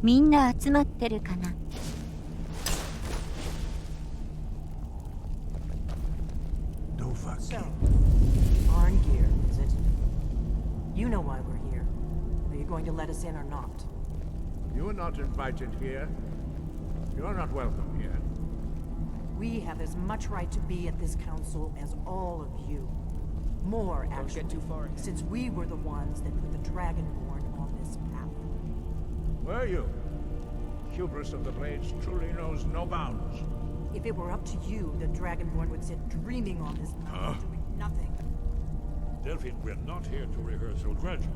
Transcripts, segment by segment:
みんな集まってるかな。So, our gear, is it? You know why we're here. Are you going to let us in or not? You are not invited here. You are not welcome here. We have as much right to be at this council as all of you. More, actually, since we were the ones that put the Dragonborn on this path. Were you? Hubris of the Blades truly knows no bounds. If it were up to you, the Dragonborn would sit dreaming on this mountain doing nothing. Delphine, we're not here to rehearse or graduate.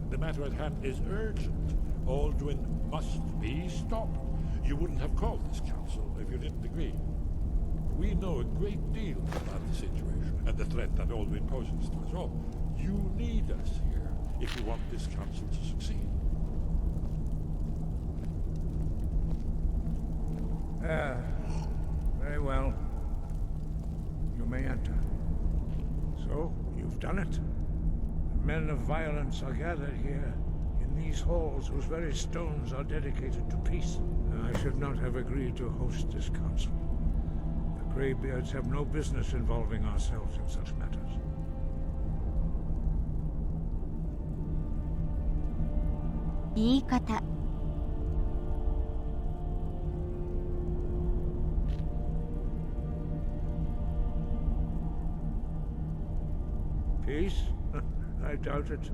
The matter at hand is urgent. Alduin must be stopped. You wouldn't have called this council if you didn't agree. We know a great deal about the situation and the threat that Alduin poses to us all. You need us here if you want this council to succeed. Very well. You may enter. So, you've done it. Men of violence are gathered here, in these halls whose very stones are dedicated to peace. I should not have agreed to host this council. The Greybeards have no business involving ourselves in such matters. Peace? I doubt it.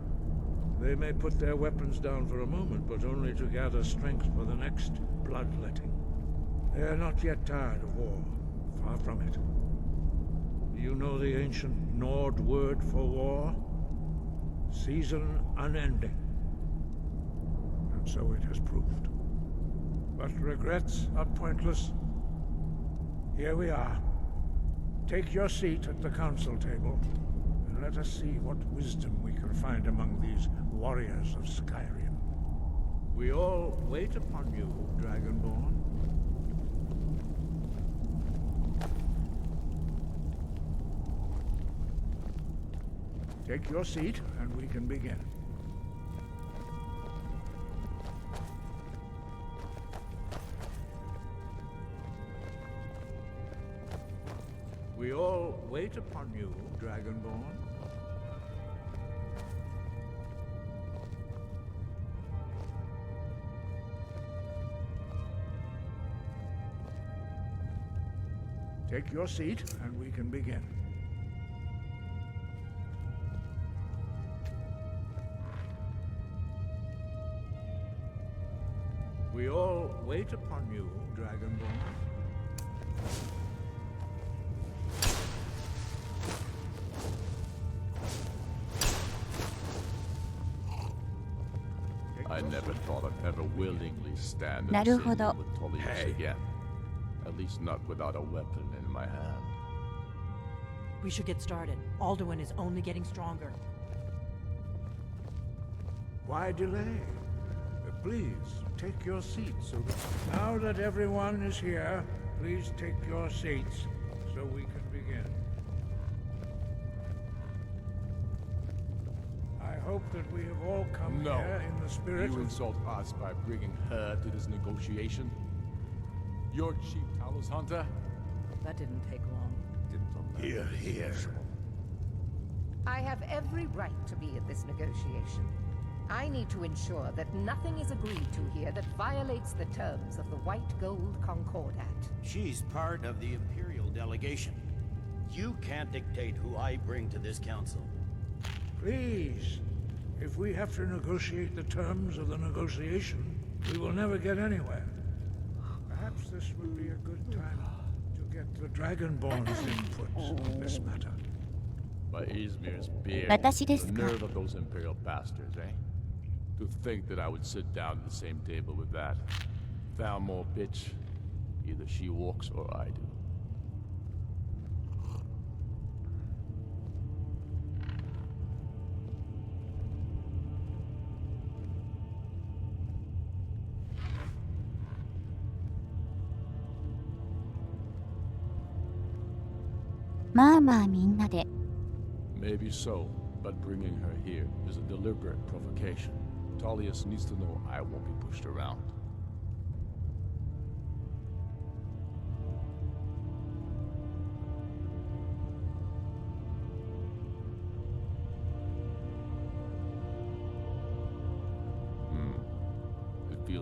They may put their weapons down for a moment, but only to gather strength for the next bloodletting. They are not yet tired of war. Far from it. Do you know the ancient Nord word for war? Season unending. And so it has proved. But regrets are pointless. Here we are. Take your seat at the council table. Let us see what wisdom we can find among these warriors of Skyrim. We all wait upon you, Dragonborn. Take your seat, and we can begin. We all wait upon you, Dragonborn. Take your seat, and we can begin. We all wait upon you, Dragonborn. I never thought I'd ever willingly stand in the なる same ほど。 room with Tullius again. At least not without a weapon in my hand. We should get started. Alduin is only getting stronger. Why delay? Please, take your seats. Now that everyone is here, please take your seats so we can begin. I hope that we have all come No. here in the spirit You of... insult us by bringing her to this negotiation? Your chief Talos hunter? That didn't take long. Here, here. I have every right to be at this negotiation. I need to ensure that nothing is agreed to here that violates the terms of the White Gold Concordat. She's part of the Imperial delegation. You can't dictate who I bring to this council. Please, if we have to negotiate the terms of the negotiation, we will never get anywhere. Perhaps this would be a good time to get the Dragonborn's inputs on this matter. By Izmir's beard. 私です The か。 nerve of those Imperial bastards, eh? To think that I would sit down at the same table with that Thalmor bitch. Either she walks or I do. Maybe so, but bringing her here is a deliberate provocation. Tullius needs to know I won't be pushed around.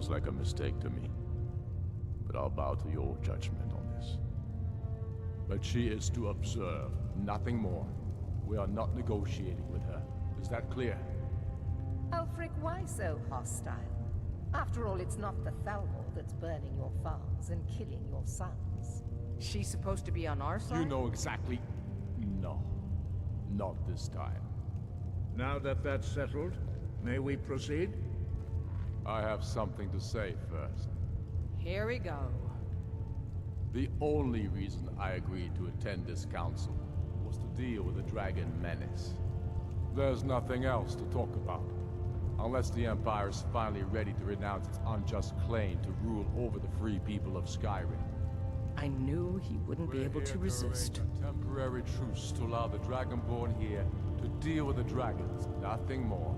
feels like a mistake to me. But I'll bow to your judgment on this. But she is to observe, nothing more. We are not negotiating with her. Is that clear? Ulfric, why so hostile? After all, it's not the Thalmor that's burning your farms and killing your sons. She's supposed to be on our side? You know exactly... No. Not this time. Now that that's settled, may we proceed? I have something to say first. Here we go. The only reason I agreed to attend this council was to deal with the dragon menace. There's nothing else to talk about. Unless the Empire is finally ready to renounce its unjust claim to rule over the free people of Skyrim. I knew he wouldn't be able to resist. A temporary truce to allow the Dragonborn here to deal with the dragons, nothing more.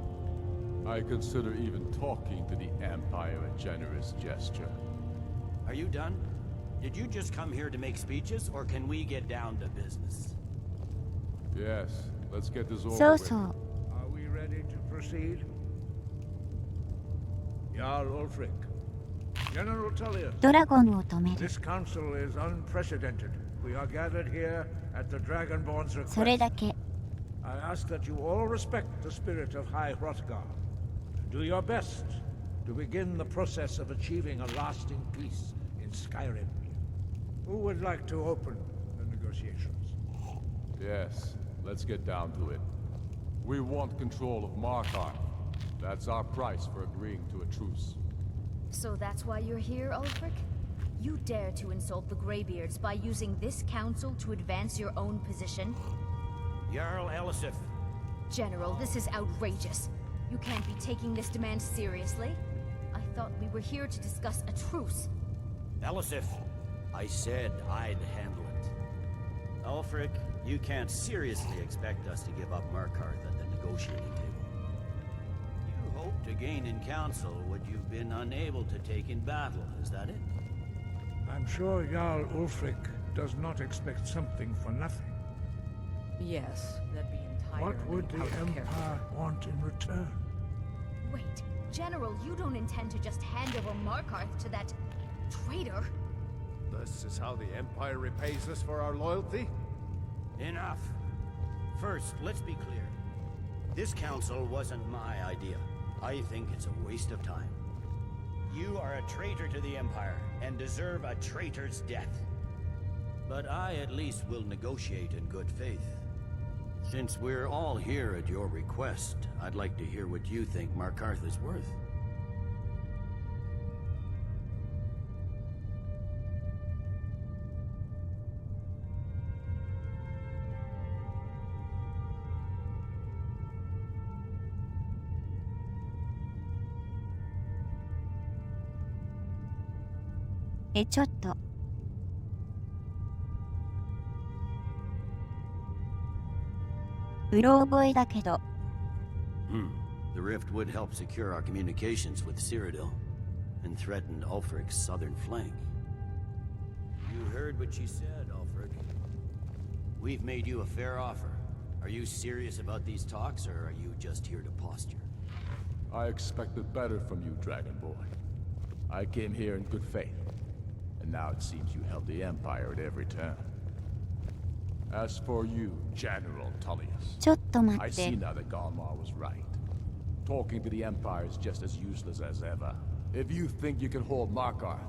I consider even talking to the Empire a generous gesture. Are you done? Did you just come here to make speeches, or can we get down to business? Yes, let's get this over そう with. そう。 Are we ready to proceed? Jarl Ulfric. General Tullius. ドラゴンを止める。 This council is unprecedented. We are gathered here at the Dragonborn's それ request. だけ。 I ask that you all respect the spirit of High Hrothgar. Do your best to begin the process of achieving a lasting peace in Skyrim. Who would like to open the negotiations? Yes, let's get down to it. We want control of Markarth. That's our price for agreeing to a truce. So that's why you're here, Ulfric? You dare to insult the Greybeards by using this council to advance your own position? Jarl Elisif. General, this is outrageous. You can't be taking this demand seriously. I thought we were here to discuss a truce. Elisif, I said I'd handle it. Ulfric, you can't seriously expect us to give up Markarth at the negotiating table. You hoped to gain in council what you've been unable to take in battle, is that it? I'm sure Jarl Ulfric does not expect something for nothing. Yes, that'd be entirely What would the out of character. Empire want in return? Wait, General, you don't intend to just hand over Markarth to that traitor? This is how the Empire repays us for our loyalty? Enough. First, let's be clear. This council wasn't my idea. I think it's a waste of time. You are a traitor to the Empire and deserve a traitor's death. But I at least will negotiate in good faith. Since we're all here at your request, I'd like to hear what you think Markarth is worth.「ちょっと。うろ覚えだけど。 The rift would help secure our communications with Cyrodiil and threatened Ulfric's southern flank. You heard what she said, Ulfric. We've made you a fair offer. Are you serious about these talks, or are you just here to posture? I expected better from you, Dragonborn. I came here in good faith. And now it seems you held the Empire at every turn. As for you, General Tullius, ちょっと待 I っ see て。 now that Galmar was right. Talking to the Empire is just as useless as ever. If you think you can hold Markarth,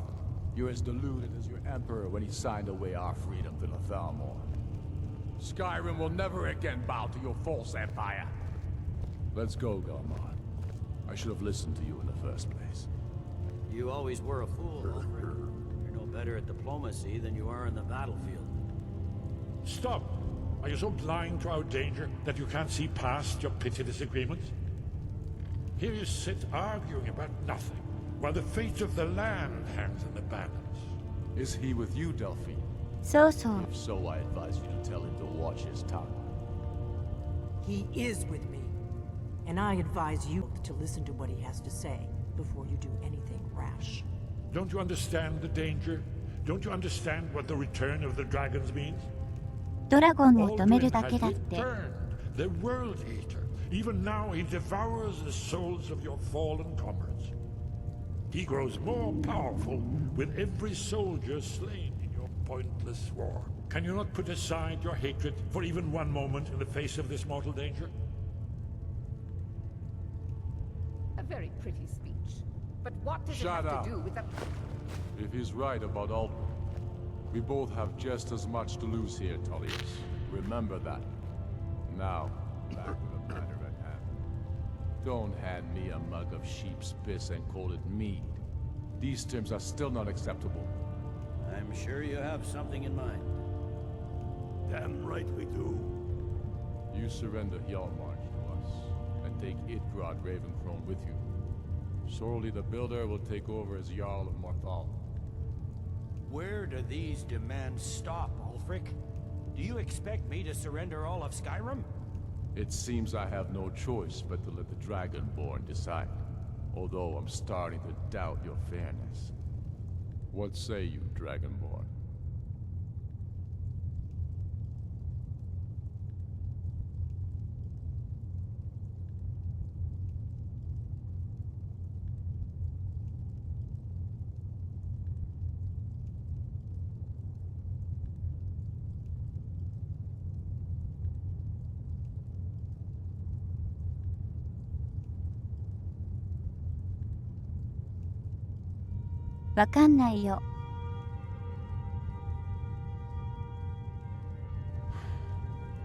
you're as deluded as your Emperor when he signed away our freedom to the Thalmor. Skyrim will never again bow to your false empire. Let's go, Galmar. I should have listened to you in the first place. You always were a fool, Ulfric. You're no better at diplomacy than you are in the battlefield. Stop! Are you so blind to our danger that you can't see past your pitiless agreements? Here you sit arguing about nothing, while the fate of the land hangs in the balance. Is he with you, Delphine? そうそう。 If so, I advise you to tell him to watch his tongue. He is with me. And I advise you to listen to what he has to say before you do anything rash. Don't you understand the danger? Don't you understand what the return of the dragons means? ドラゴンを止める Aldrin だ has けだって。 returned, the world eater. Even now he devours the souls of your fallen comrades. He grows more powerful with every soldier slain in your pointless war. Can you not put aside your hatred for even one moment in the face of this mortal danger? A very pretty speech. But what does Shut it have up. to do with the... If he's right about Aldrin, we both have just as much to lose here, Tullius. Remember that. Now, back to the matter at hand. Don't hand me a mug of sheep's piss and call it mead. These terms are still not acceptable. I'm sure you have something in mind. Damn right we do. You surrender Hjalmarch to us, and take Idgrod Ravencrone with you. Sorely the Builder will take over as Jarl of Morthal. Where do these demands stop, Ulfric? Do you expect me to surrender all of Skyrim? It seems I have no choice but to let the Dragonborn decide. Although I'm starting to doubt your fairness. What say you, Dragonborn?わかんないよ。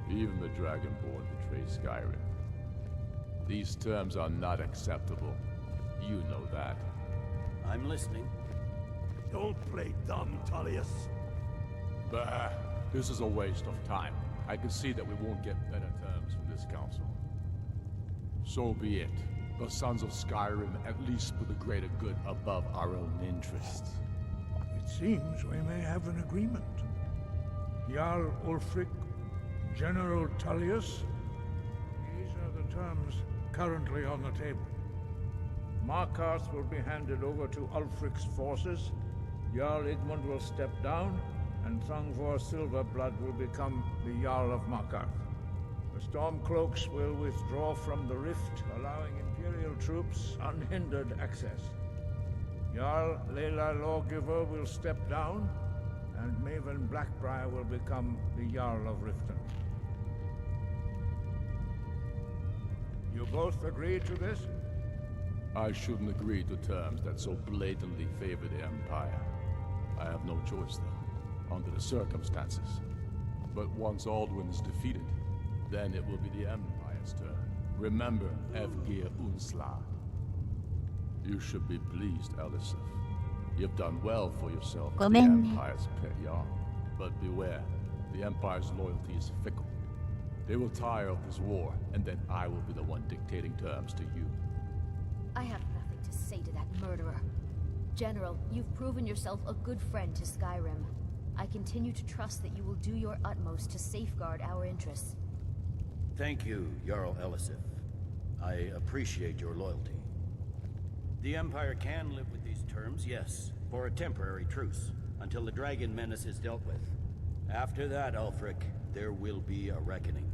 Even the Dragonborn betray Skyrim. These terms are not acceptable. You know that. I'm listening. Don't play dumb, Tullius. Bah! This is a waste of time. I can see that we won't get better terms from this council. So be it. The Sons of Skyrim at least put the greater good above our own interests. It seems we may have an agreement. Jarl Ulfric, General Tullius. These are the terms currently on the table. Markarth will be handed over to Ulfric's forces. Jarl Igmund will step down, and Thongvor Silverblood will become the Jarl of Markarth. The Stormcloaks will withdraw from the rift, allowing Imperial troops unhindered access. Jarl Layla Lawgiver will step down, and Maven Blackbriar will become the Jarl of Riften. You both agree to this? I shouldn't agree to terms that so blatantly favor the Empire. I have no choice, though, under the circumstances. But once Alduin is defeated, then it will be the Empire's turn. Remember, Evgir Unslag. You should be pleased, Elisif. You've done well for yourself as the ごめんね。 Empire's pet Jarl. But beware, the Empire's loyalty is fickle. They will tire of this war, and then I will be the one dictating terms to you. I have nothing to say to that murderer. General, you've proven yourself a good friend to Skyrim. I continue to trust that you will do your utmost to safeguard our interests. Thank you, Jarl Elisif. I appreciate your loyalty. The Empire can live with these terms, yes, for a temporary truce, until the dragon menace is dealt with. After that, Ulfric, there will be a reckoning.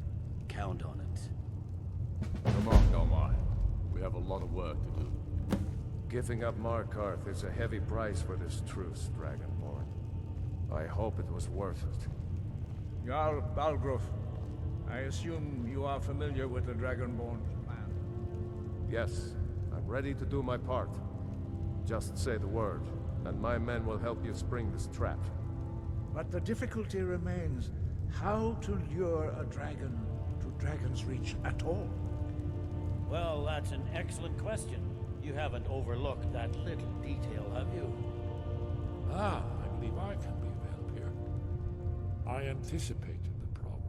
Count on it. Come on, Galmar. We have a lot of work to do. Giving up Markarth is a heavy price for this truce, Dragonborn. I hope it was worth it. Jarl Balgruuf, I assume you are familiar with the Dragonborn's plan. Yes, I'm ready to do my part. Just say the word, and my men will help you spring this trap. But the difficulty remains how to lure a dragon to Dragon's Reach at all. Well, that's an excellent question. You haven't overlooked that little detail, have you? Ah, I believe I can be of help here. I anticipated the problem.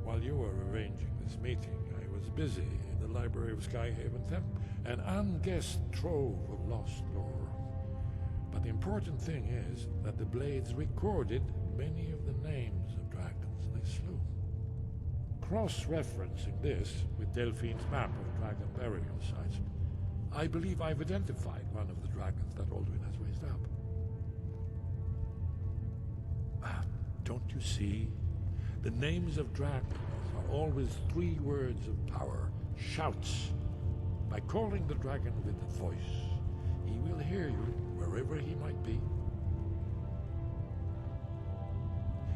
While you were arranging this meeting, I was busy in the library of Skyhaven Temp, an unguessed trove of lost lore. But the important thing is that the Blades recorded many of the names of dragons they slew. Cross-referencing this with Delphine's map of dragon burial sites, I believe I've identified one of the dragons that Alduin has raised up. Ah, don't you see? The names of dragons are always 3 words of power, shouts. By calling the dragon with a voice, he will hear you, wherever he might be.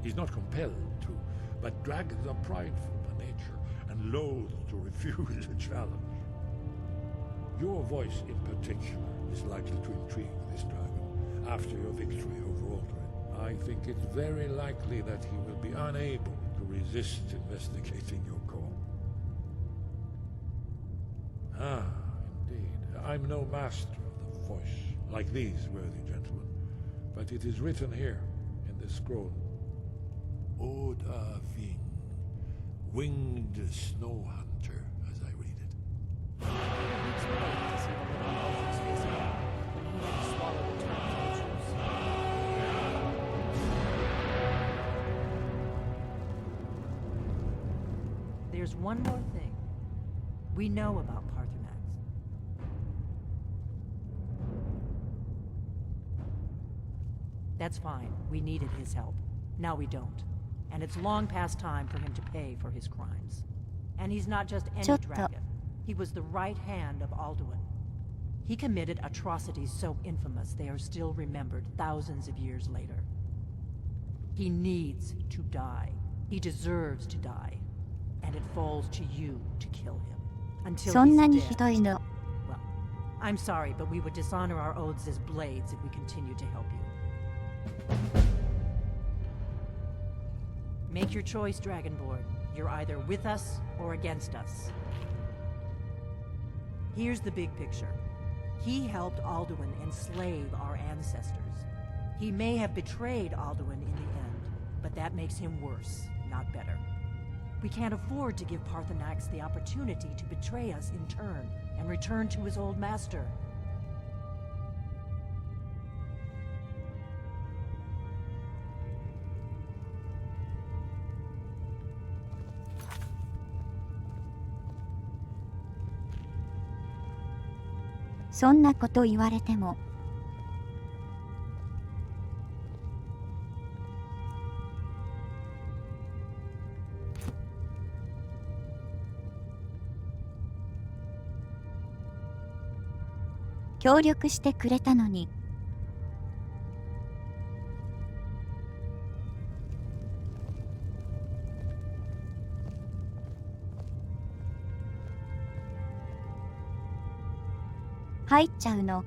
He's not compelled to, but dragons are prideful by nature and loath to refuse a challenge. Your voice in particular is likely to intrigue this dragon after your victory over Aldrin. I think it's very likely that he will be unable to resist investigating your call. Ah, indeed. I'm no master of the voice, like these worthy gentlemen, but it is written here in this scroll. Oda Ving, winged snow hunter, as I read it. There's one more thing. We know about Parthenax. That's fine. We needed his help. Now we don't. And it's long past time for him to pay for his crimes. And he's not just any dragon. He was the right hand of Alduin. He committed atrocities so infamous they are still remembered thousands of years later. He needs to die. He deserves to die. And it falls to you to kill him. Until he's dead. Well, I'm sorry, but we would dishonor our oaths as blades if we continue to help you. Make your choice, Dragonborn. You're either with us or against us. Here's the big picture. He helped Alduin enslave our ancestors. He may have betrayed Alduin in the end, but that makes him worse, not better. We can't afford to give Parthenax the opportunity to betray us in turn and return to his old master. "そんなこと言われても協力してくれたのに入っちゃうの。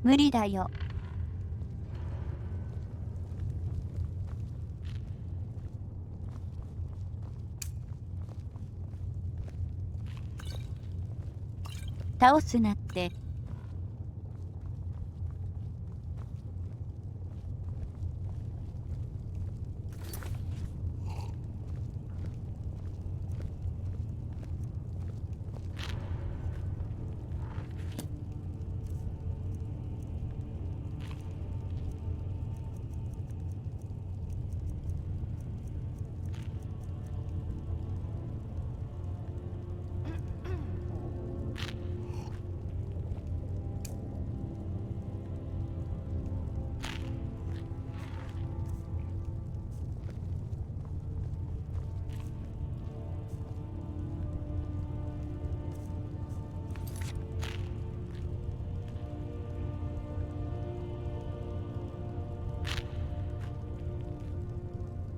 無理だよ。倒すなって。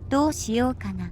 どうしようかな。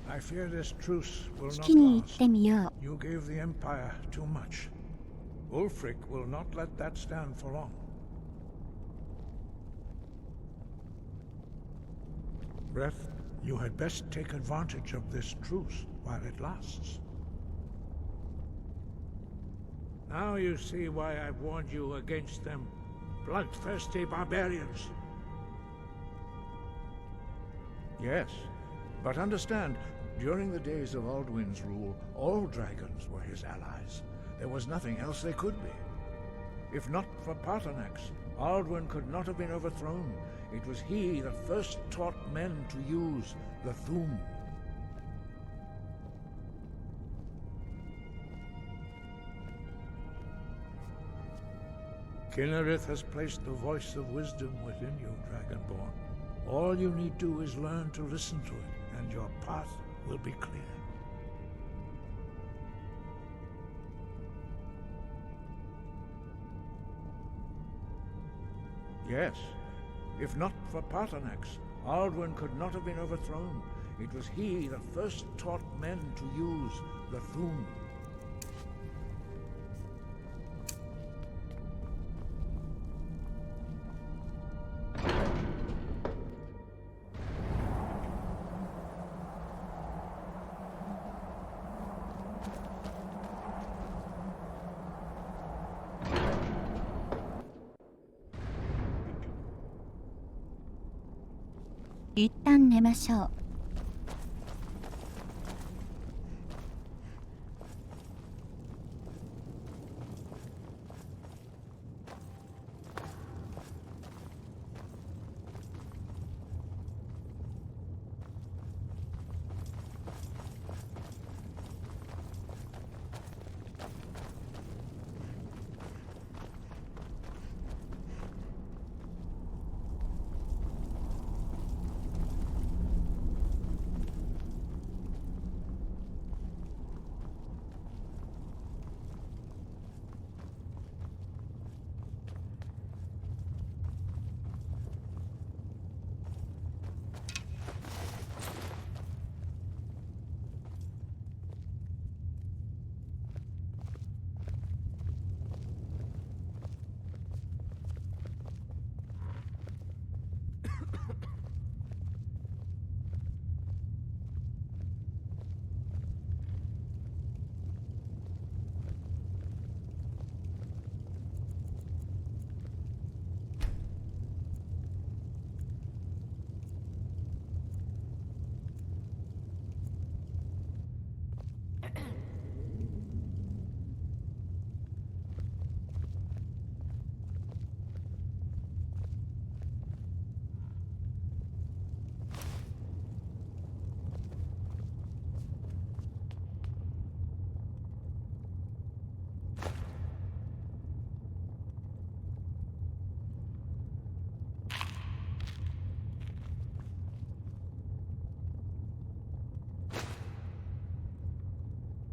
I fear this truce will 聞 not きに行っ last. てみよ You gave the Empire too much. Ulfric will not let that stand for long. Breth, you had best take advantage of this truce while it lasts. Now you see why I've warned you against them bloodthirsty barbarians. Yes, but understand, during the days of Alduin's rule, all dragons were his allies. There was nothing else they could be. If not for Paarthurnax, Alduin could not have been overthrown. It was he that first taught men to use the Thu'um. Kinnereth has placed the voice of wisdom within you, Dragonborn. All you need do is learn to listen to it, and your path will be clear. Yes. If not for Paarthurnax, Alduin could not have been overthrown. It was he that first taught men to use the Thu'um.う。一旦寝ましょう。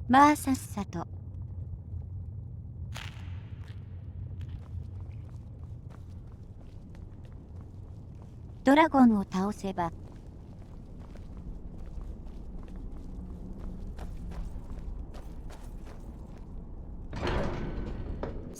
まあさっさと。ドラゴンを倒せば